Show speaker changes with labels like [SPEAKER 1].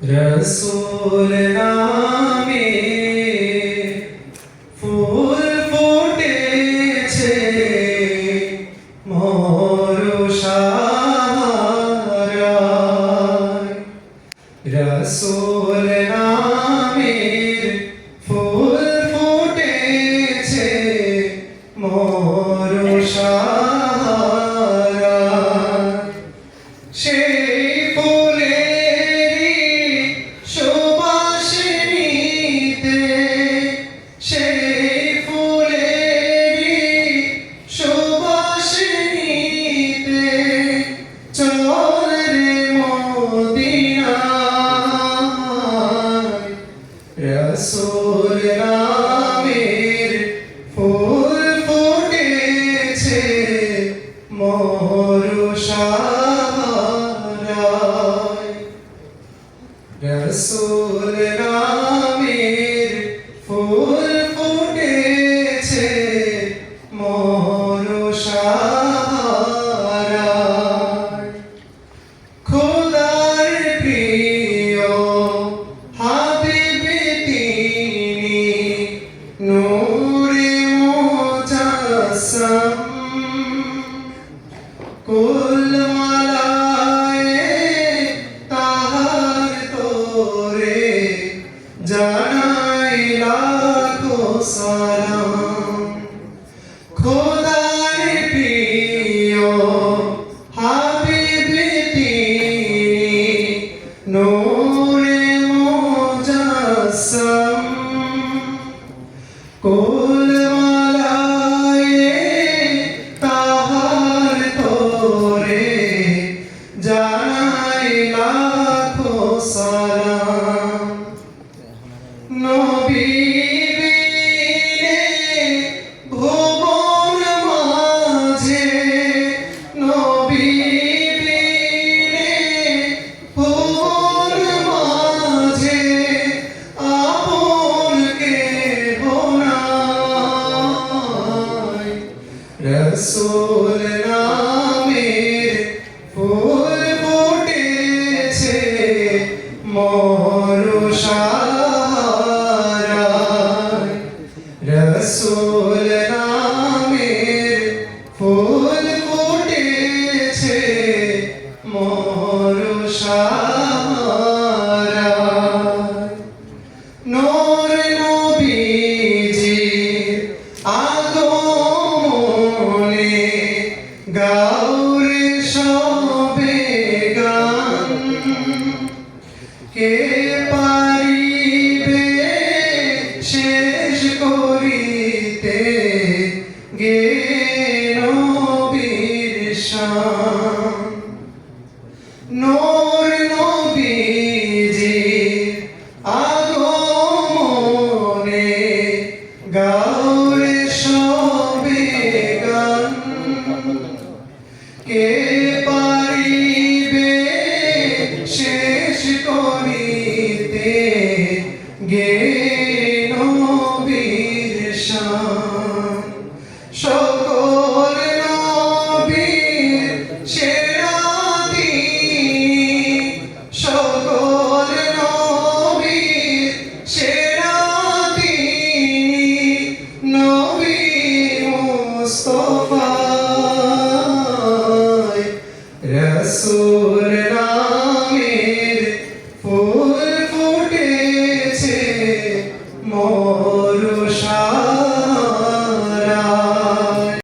[SPEAKER 1] रसूल नामे फूल ফুটেছে মরুশারায় রसूल নামের ফুল ফুটেছে মরুশারায় সেই ফুলেরই সুবাস নিতে সেই ফুলেরই সুবাস নিতে চল রে মদিনায় রসূল নামের ফুল ফুটেছে মরুশারায় রসূল নামের ফুল ফুটেছে মরুশারায় খোদার প্রিয় হাবিব তিনি নূরে মুজাসসাম কুল মালায়ে তাহার তোরে জানাই লাখো সালাম খোদার প্রিয় হাবিব তিনি নূরে মুজাসসাম কুল মালায়ে তাহার তোরে জানাই লাখো সালাম নবী বিনে ভুবন মাঝে নবী বিনে ভুবন মাঝে আপন কেহ নাই রসূল নামের ফুল ফুটেছে মরুশারায় রসূল নামের ফুল ফুটেছে মরুশারায় নূর নবীজির আগমনে গাউরে সবে গান কে পারিবে শেষ করিতে গে নবীর শান নূর নবীজির আগমনে গাউরে সবে গান কে পারিবে শেষ করিতে গে নবীর শান সকল নবীর সেরা তিনি সকল নবীর সেরা তিনি নবী মুস্তাফা রসূল নামের ফুল ফুটেছে মরুশারায়